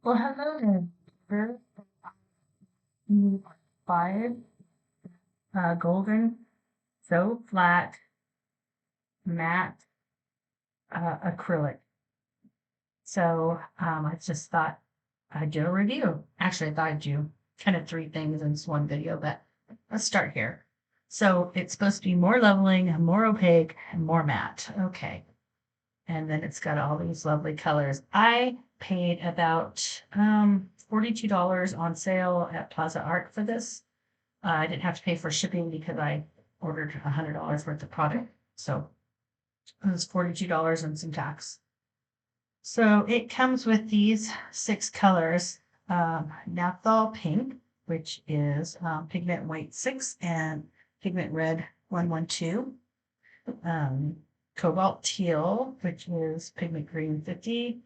Well, hello there. You are five golden, so flat, matte acrylic. So I just thought I'd do a review. Actually, I thought I'd do kind of three things in this one video, but let's start here. So it's supposed to be more leveling, more opaque, and more matte. Okay. And then it's got all these lovely colors. I paid about $42 on sale at Plaza Art for this. I didn't have to pay for shipping because I ordered $100 worth of product. So it was $42 and some tax. So it comes with these six colors. Naphthol Pink, which is Pigment White 6 and Pigment Red 112. Um, Cobalt Teal, which is Pigment Green 50.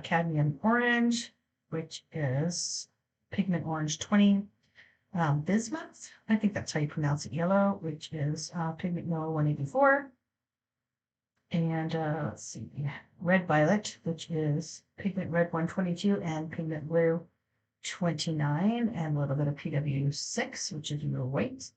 Cadmium Orange, which is Pigment Orange 20. Bismuth, I think that's how you pronounce it, yellow, which is Pigment Yellow 184. And let's see, Red Violet, which is Pigment Red 122 and Pigment Blue 29, and a little bit of PW6, which is your white.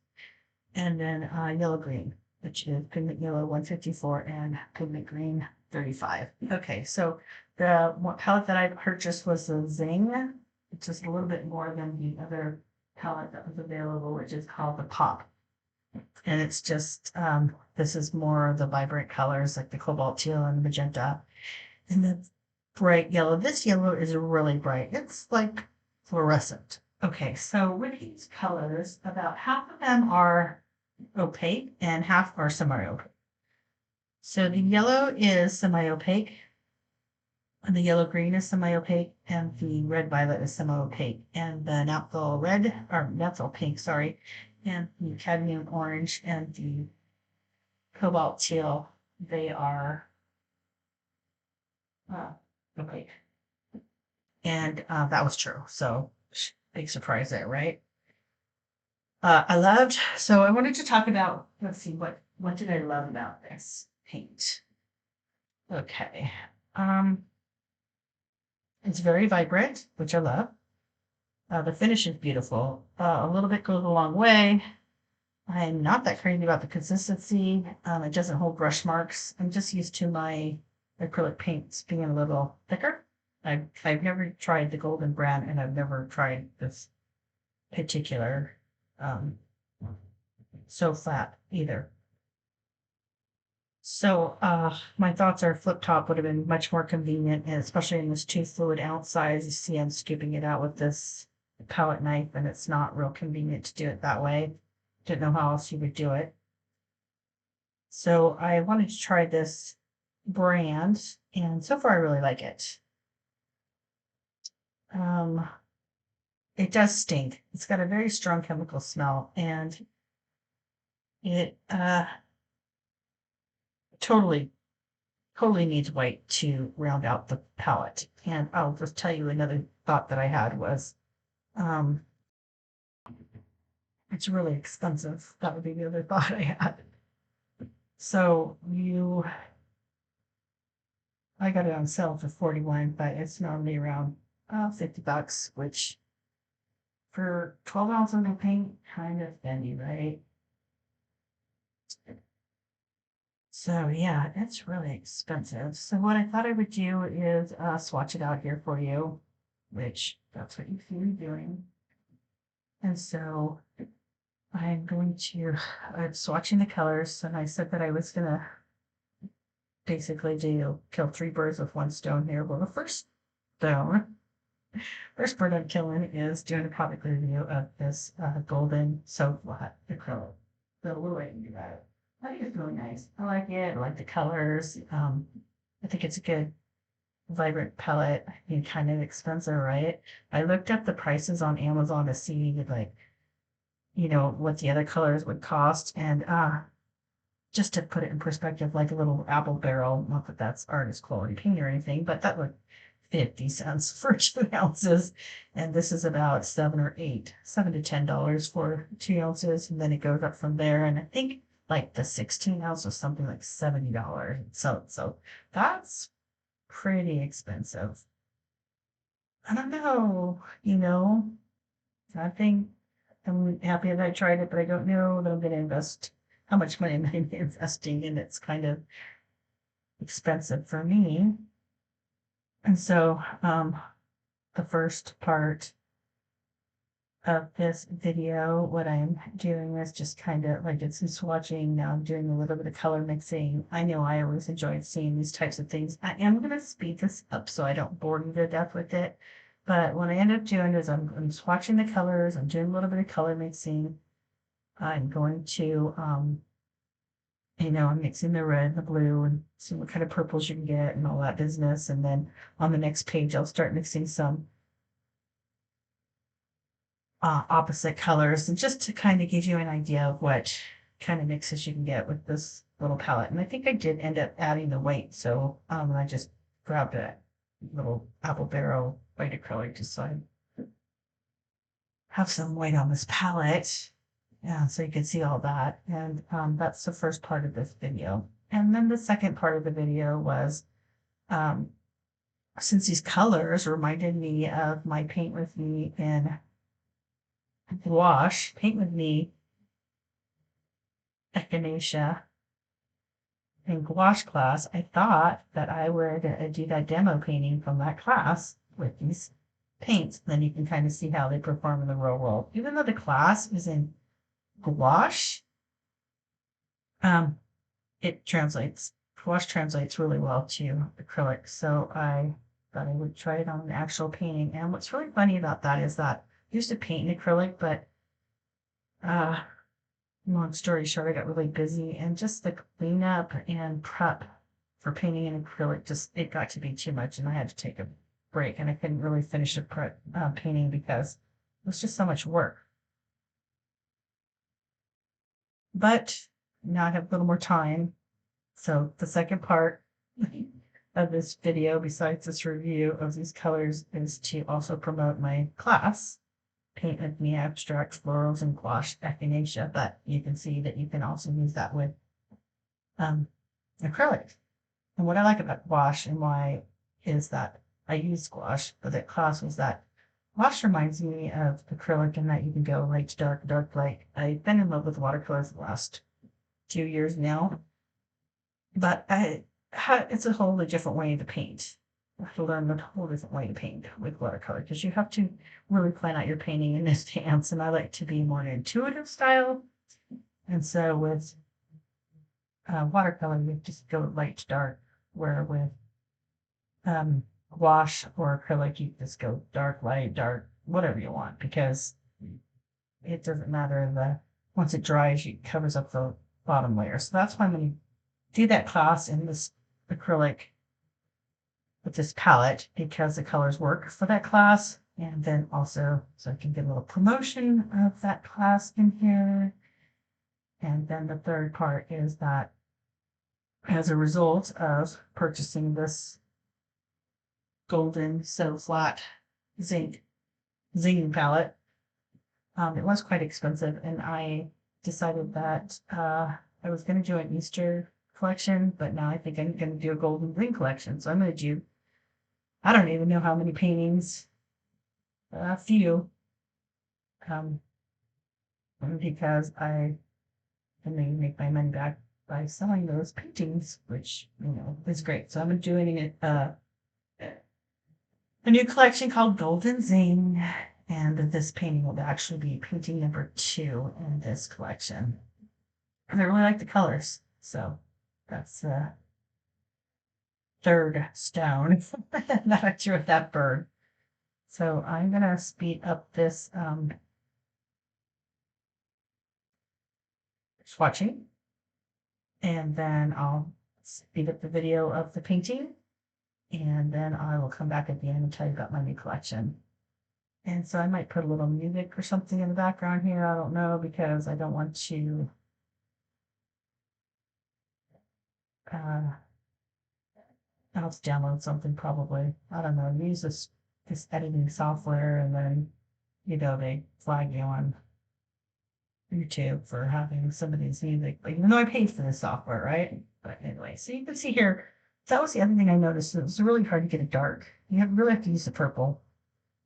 And then Yellow Green, which is Pigment Yellow 154 and Pigment Green 35. Okay, so the palette that I purchased was the Zing. It's just a little bit more than the other palette that was available, which is called the Pop. And it's just, this is more of the vibrant colors like the cobalt teal and the magenta and the bright yellow. This yellow is really bright. It's like fluorescent. Okay, so with these colors, about half of them are opaque and half are semi-opaque. So the yellow is semi-opaque, and the yellow green is semi-opaque, and the red violet is semi-opaque, and the naphthol red or naphthol pink, sorry, and the cadmium orange and the cobalt teal, they are uh, opaque. And that was true. So big surprise there, right? I loved. So I wanted to talk about. Let's see what did I love about this paint? Okay. Um, it's very vibrant, which I love. The finish is beautiful. A little bit goes a long way. I'm not that crazy about the consistency. It doesn't hold brush marks. I'm just used to my acrylic paints being a little thicker. I've never tried the golden brown, and I've never tried this particular um, SoFlat either. So my thoughts are flip top would have been much more convenient, and especially in this 2 fluid ounce size. You see, I'm scooping it out with this palette knife, and it's not real convenient to do it that way. Didn't know how else you would do it. So I wanted to try this brand, and so far I really like it. Um, it does stink. It's got a very strong chemical smell, and it totally totally needs white to round out the palette. And I'll just tell you another thought that I had was um, it's really expensive. That would be the other thought I had. So I got it on sale for 41, but it's normally around $50, which for 12 ounces of paint, kind of spendy, right? So yeah, it's really expensive. So what I thought I would do is swatch it out here for you, which that's what you see me doing. And so I'm going to, I'm swatching the colors, and I said that I was gonna basically do kill three birds with one stone here. Well, the stone, first bird I'm killing is doing a product review of this golden SoFlat acrylic. The little way to do that. I think it's really nice. I like it. I like the colors. I think it's a good, vibrant palette. I mean, kind of expensive, right? I looked up the prices on Amazon to see like what the other colors would cost, and just to put it in perspective, like a little apple barrel, not that that's artist quality paint or anything, but that would 50 cents for 2 ounces. And this is about seven to $10 for 2 ounces. And then it goes up from there. And I think like the 16 ounce was something like $70. So that's pretty expensive. I don't know, I think I'm happy that I tried it, but I don't know that I'm going to invest how much money I'm investing in. It's kind of expensive for me. And so, the first part of this video, what I'm doing is just kind of like it's some swatching. Now I'm doing a little bit of color mixing. I know I always enjoyed seeing these types of things. I am going to speed this up so I don't bore you to death with it. But what I end up doing is I'm swatching the colors. I'm doing a little bit of color mixing. I'm going to, I'm mixing the red and the blue and see what kind of purples you can get and all that business. And then on the next page, I'll start mixing some opposite colors, and just to kind of give you an idea of what kind of mixes you can get with this little palette. And I think I did end up adding the white, so I just grabbed a little apple barrel white acrylic just so I have some white on this palette. Yeah, so you can see all that. And that's the first part of this video. And then the second part of the video was um, since these colors reminded me of my Paint With Me in gouache, Paint With Me echinacea in gouache class, I thought that I would do that demo painting from that class with these paints. Then you can kind of see how they perform in the real world. Even though the class is in gouache, um, it translates. Gouache translates really well to acrylic. So I thought I would try it on an actual painting. And what's really funny about that is that I used to paint in acrylic, but uh, long story short, I got really busy and just the cleanup and prep for painting in acrylic it got to be too much and I had to take a break and I couldn't really finish the painting because it was just so much work. But now I have a little more time. So the second part of this video, besides this review of these colors, is to also promote my class, Paint With Me Abstract Florals and Gouache Echinacea, but you can see that you can also use that with acrylic. And what I like about gouache and why is that I use gouache, but that class was that gouache reminds me of acrylic in that you can go light to dark, dark light. I've been in love with watercolors the last 2 years now, but it's a wholly different way to paint. You have to learn a whole different way to paint with watercolor because you have to really plan out your painting in advance. And I like to be more an intuitive style. And so with watercolor, you just go light to dark, where with gouache or acrylic, you just go dark, light, dark, whatever you want, because it doesn't matter. Once it dries, it covers up the bottom layer. So that's why I'm going to do that class in this acrylic with this palette because the colors work for that class. And then also, so I can get a little promotion of that class in here. And then the third part is that as a result of purchasing this golden SoFlat Zing palette, it was quite expensive, and I decided that I was going to do an Easter collection, but now I think I'm going to do a golden Zing collection. So I'm going to do, I don't even know how many paintings, a few, because I can maybe make my money back by selling those paintings, which, is great. So I'm doing a new collection called Golden Zing, and this painting will actually be painting number 2 in this collection. And I really like the colors, so that's the third stone that I drew with that bird. So I'm gonna speed up this swatching, and then I'll speed up the video of the painting, and then I will come back at the end and tell you about my new collection. And so I might put a little music or something in the background here. I don't know, because I don't want to I'll have to download something probably. I don't know. Use this editing software, and then they flag you on YouTube for having somebody's music. But even though I paid for this software, right? But anyway, so you can see here. That was the other thing I noticed. It was really hard to get it dark. You really have to use the purple.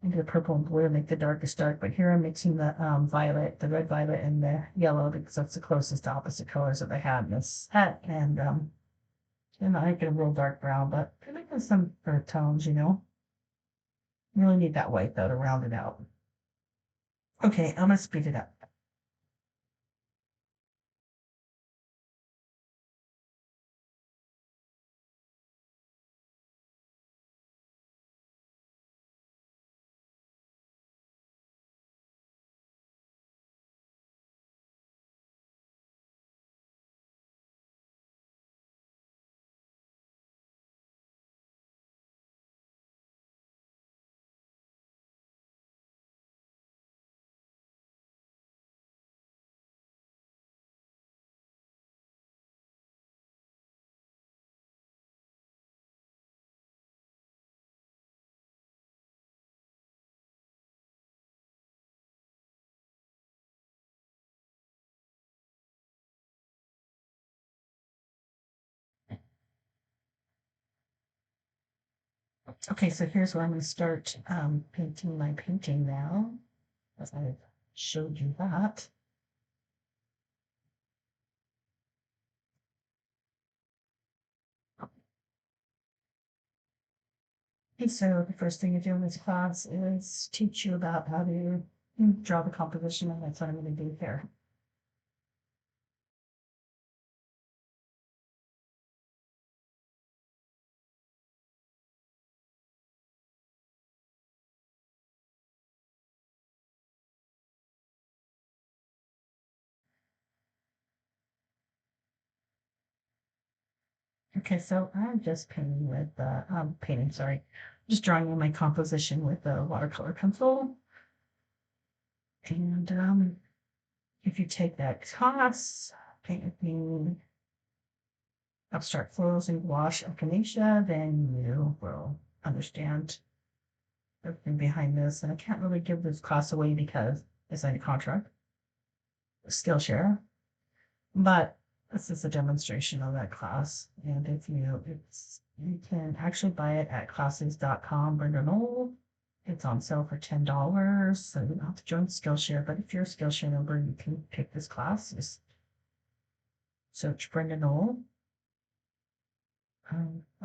into the purple and blue, make the darkest dark. But here I'm mixing the violet, the red violet, and the yellow because that's the closest to opposite colors that I had in this set. And I get a real dark brown, but I'm making some earth tones, you know. You really need that white though to round it out. Okay, I'm gonna speed it up. Okay, so here's where I'm going to start painting my painting now, as I've showed you that. Okay, so the first thing to do in this class is teach you about how to draw the composition, and that's what I'm going to do here. Okay, so I'm just painting with just drawing in my composition with the watercolor pencil. And if you take that class, paint with me, abstract flows and gouache echinacea, then you will understand everything behind this. And I can't really give this class away because I signed a contract with Skillshare, but this is a demonstration of that class. And if you can actually buy it at classes.com, Brenda Knoll. It's on sale for $10, so you don't have to join Skillshare. But if you're a Skillshare member, you can take this class. Just search Brenda Knoll.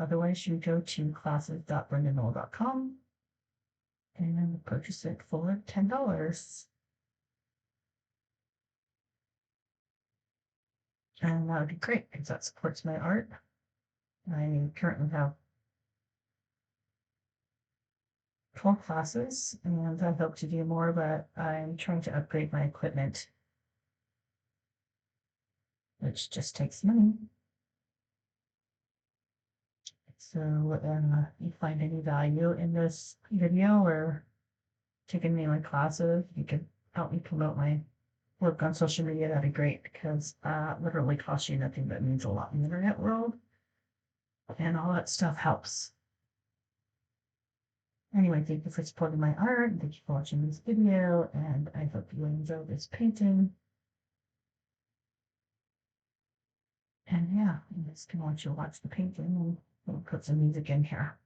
Otherwise, you go to classes.brendaknoll.com and purchase it for $10. And that would be great because that supports my art. I currently have 12 classes and I hope to do more, but I'm trying to upgrade my equipment, which just takes money. So if you find any value in this video or taking any of my classes, you could help me promote my work on social media. That'd be great because literally costs you nothing but means a lot in the internet world, and all that stuff helps. Anyway, thank you for supporting my art. Thank you for watching this video, and I hope you enjoy this painting. And yeah, I just can want you to watch the painting, and we'll put some music in here.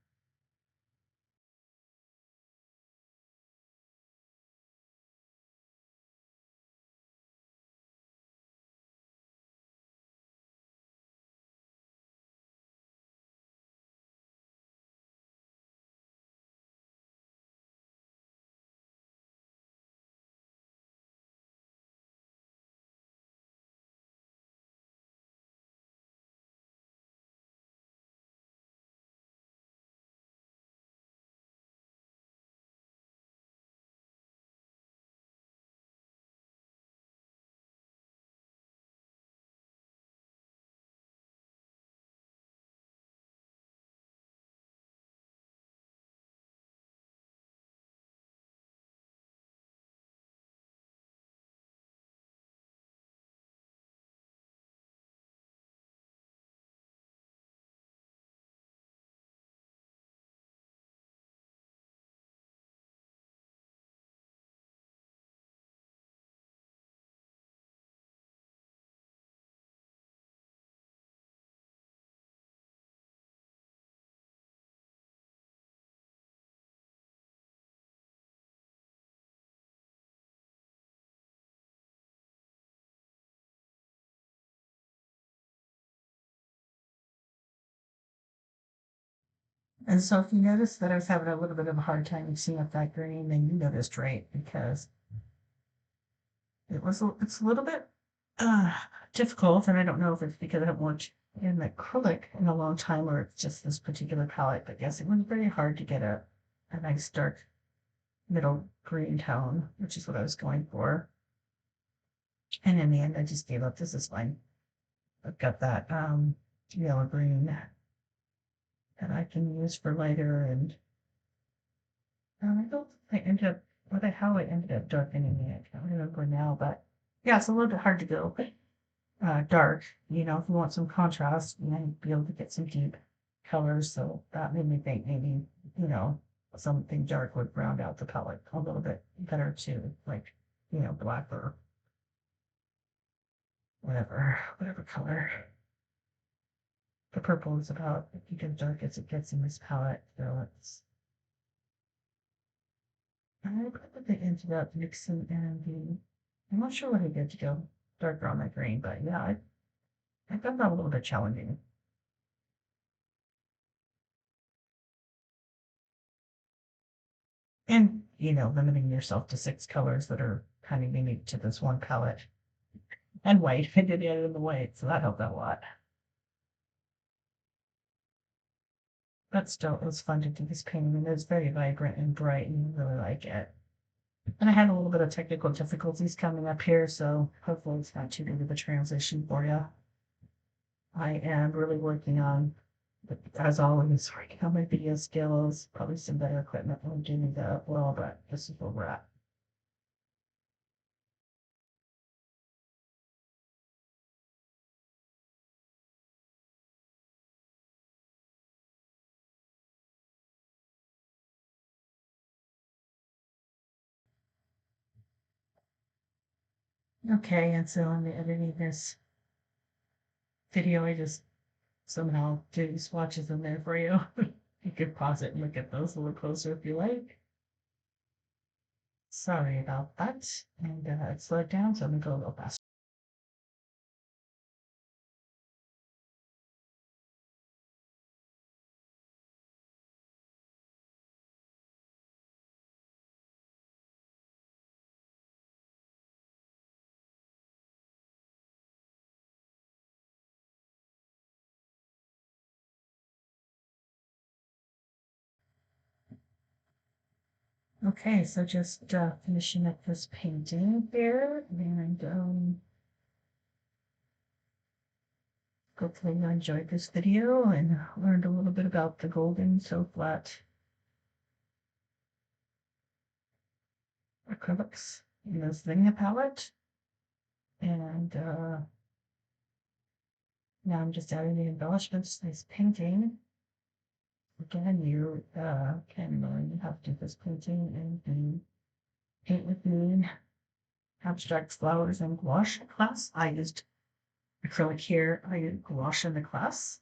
And so if you notice that I was having a little bit of a hard time mixing up that green, then you noticed right because it's a little bit uh, difficult, and I don't know if it's because I haven't worked in acrylic in a long time or it's just this particular palette, but yes, it was very hard to get a nice dark middle green tone, which is what I was going for. And in the end, I just gave up. This is fine. I've got that yellow green that I can use for lighter, and I don't think I ended up how I ended up darkening it. I can't remember now, but yeah, it's a little bit hard to go dark. You know, if you want some contrast, you might be able to get some deep colors. So that made me think maybe, you know, something dark would round out the palette a little bit better too, like, you know, black or whatever color. The purple is about as dark as it gets in this palette, so it's. I probably ended up mixing in I'm not sure what I did to go darker on that green, but yeah, I found that a little bit challenging. And, you know, limiting yourself to 6 colors that are kind of unique to this one palette. And white. I did add in the white, so that helped out a lot. But still, it was fun to do this painting, and it was very vibrant and bright, and I really like it. And I had a little bit of technical difficulties coming up here, so hopefully it's not too big of a transition for you. I am really working on, as always, working on my video skills, probably some better equipment when I'm doing that well, but this is where we're at. Okay, and so I'm editing this video. I just somehow do swatches in there for you. You could pause it and look at those a little closer if you like. Sorry about that. And it slowed down, so I'm gonna go a little faster. Okay, so just finishing up this painting here, and hopefully you enjoyed this video and learned a little bit about the golden SoFlat acrylics in the Zing palette. And now I'm just adding the embellishments to this painting. Again, you can learn how to do this painting and do paint with me abstract flowers and gouache class. I used acrylic here. I used gouache in the class.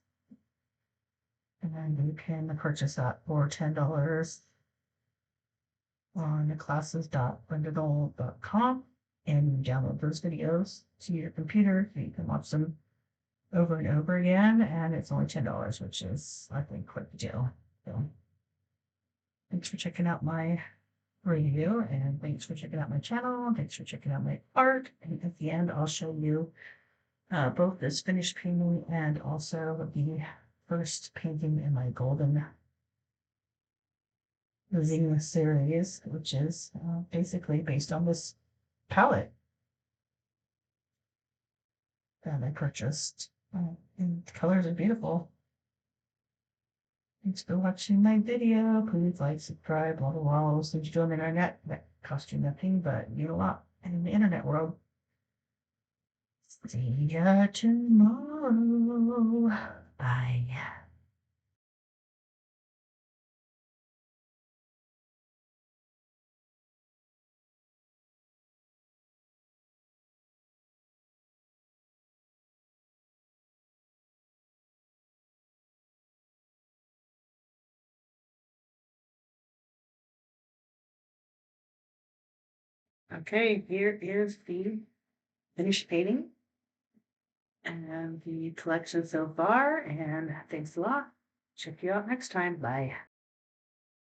And then you can purchase that for $10 on classes.brenda.com, and you download those videos to your computer. You can watch them over and over again, and it's only $10, which is, I think, quite a deal. So, thanks for checking out my review, and thanks for checking out my channel. Thanks for checking out my art. And at the end, I'll show you both this finished painting and also the first painting in my golden Zing series, which is basically based on this palette that I purchased. And the colors are beautiful. Thanks for watching my video. Please like, subscribe, blah, blah, blah, all those things you do on the internet that cost you nothing, but need a lot in the internet world. See ya tomorrow. Bye. Okay, here is the finished painting and the collection so far, and thanks a lot. Check you out next time. Bye.